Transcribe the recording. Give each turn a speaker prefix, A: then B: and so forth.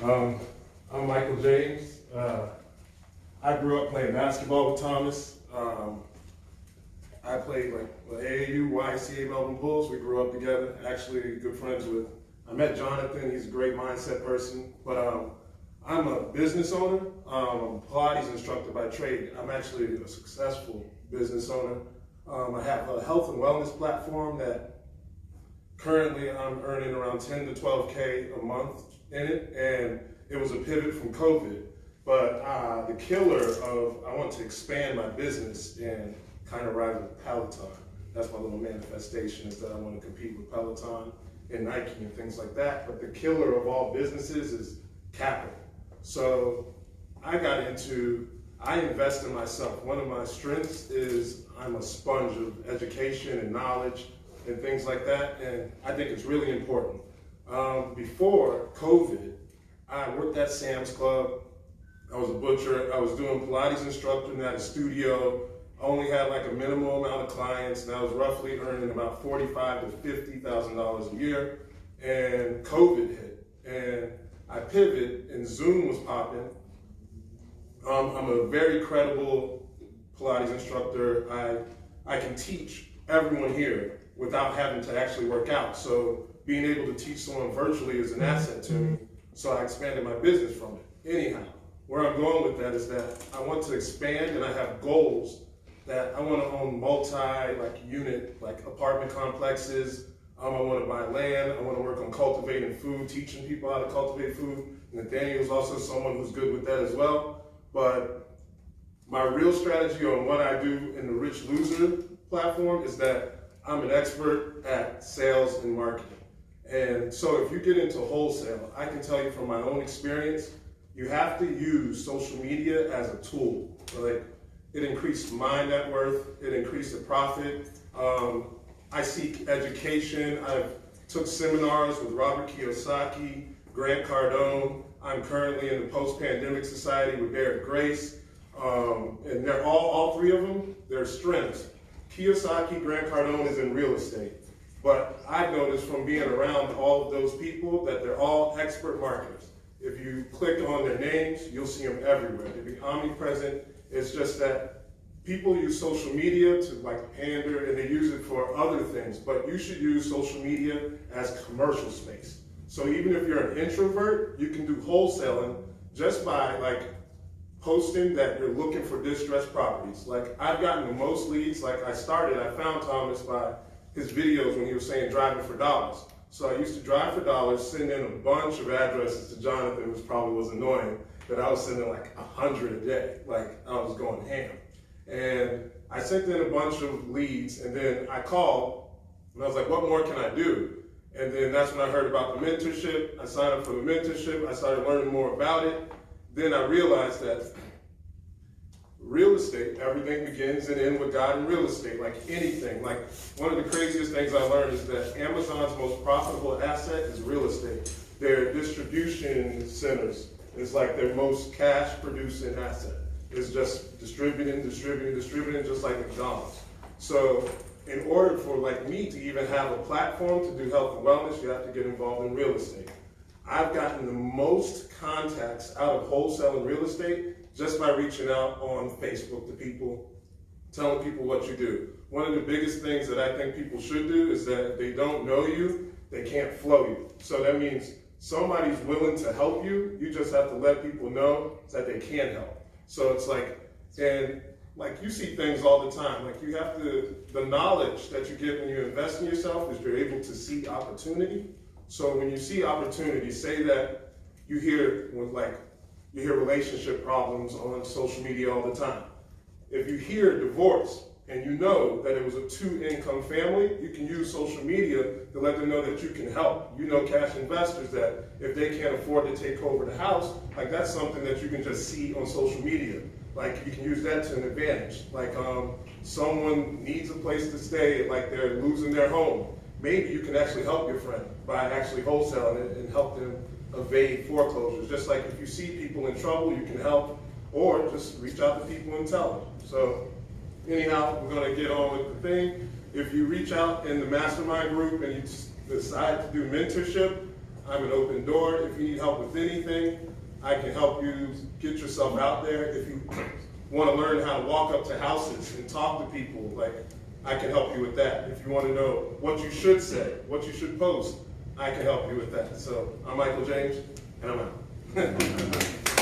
A: Um, I'm Michael James. I grew up playing basketball with Thomas. I played with AAU, YCA Melbourne Bulls. We grew up together, actually good friends with. I met Jonathan, he's a great mindset person, but I'm a business owner. I'm a Pilates instructor by trade. I'm actually a successful business owner. I have a health and wellness platform that currently I'm earning around 10 to 12K a month in it, and it was a pivot from COVID. But the killer of, I want to expand my business and kind of ride with Peloton. That's my little manifestation, is that I want to compete with Peloton and Nike and things like that. But the killer of all businesses is capital. So I invest in myself. One of my strengths is I'm a sponge of education and knowledge and things like that, and I think it's really important. Before COVID, I worked at Sam's Club. I was a butcher. I was doing Pilates instructor at a studio. I only had like a minimal amount of clients, and I was roughly earning about $45,000 to $50,000 a year. And COVID hit, and I pivoted, and Zoom was popping. I'm a very credible Pilates instructor. I can teach everyone here without having to actually work out. So being able to teach someone virtually is an asset to me. So I expanded my business from it. Anyhow, where I'm going with that is that I want to expand, and I have goals that I want to own unit apartment complexes. I want to buy land. I want to work on cultivating food, teaching people how to cultivate food. Nathaniel's also someone who's good with that as well. But my real strategy on what I do in the Rich Loser platform is that I'm an expert at sales and marketing. And so if you get into wholesale, I can tell you from my own experience, you have to use social media as a tool. Like, it increased my net worth, it increased the profit. I seek education. I've took seminars with Robert Kiyosaki, Grant Cardone. I'm currently in the Post-Pandemic Society with Derek Grace. And they're all three of them, their strengths. Kiyosaki, Grant Cardone is in real estate. But I've noticed from being around all of those people that they're all expert marketers. If you click on their names, you'll see them everywhere. They'll be omnipresent. It's just that people use social media to pander, and they use it for other things. But you should use social media as commercial space. So even if you're an introvert, you can do wholesaling just by posting that you're looking for distressed properties. I've gotten the most leads. I found Thomas by his videos when he was saying driving for dollars. So I used to drive for dollars, send in a bunch of addresses to Jonathan, which probably was annoying, that I was sending 100 a day. I was going ham. And I sent in a bunch of leads, and then I called, and I was like, what more can I do? And then that's when I heard about the mentorship. I signed up for the mentorship. I started learning more about it. Then I realized that real estate, everything begins and ends with God in real estate, like anything. One of the craziest things I learned is that Amazon's most profitable asset is real estate. Their distribution centers is their most cash producing asset. It's just distributing, just like McDonald's. So in order for me to even have a platform to do health and wellness, you have to get involved in real estate. I've gotten the most contacts out of wholesale and real estate just by reaching out on Facebook to people, telling people what you do. One of the biggest things that I think people should do is that if they don't know you, they can't flow you. So that means somebody's willing to help you, you just have to let people know that they can help. So it's you see things all the time. You have to, the knowledge that you get when you invest in yourself is you're able to see opportunity. So when you see opportunity, say that you hear relationship problems on social media all the time. If you hear divorce and you know that it was a 2-income family, you can use social media to let them know that you can help. You know cash investors that if they can't afford to take over the house, that's something that you can just see on social media. You can use that to an advantage. Someone needs a place to stay, they're losing their home. Maybe you can actually help your friend by actually wholesaling it and help them evade foreclosures. Just like if you see people in trouble, you can help, or just reach out to people and tell them. So anyhow, we're going to get on with the thing. If you reach out in the mastermind group and you decide to do mentorship, I'm an open door. If you need help with anything, I can help you get yourself out there. If you want to learn how to walk up to houses and talk to people, like, I can help you with that. If you want to know what you should say, what you should post, I can help you with that. So I'm Michael James, and I'm out.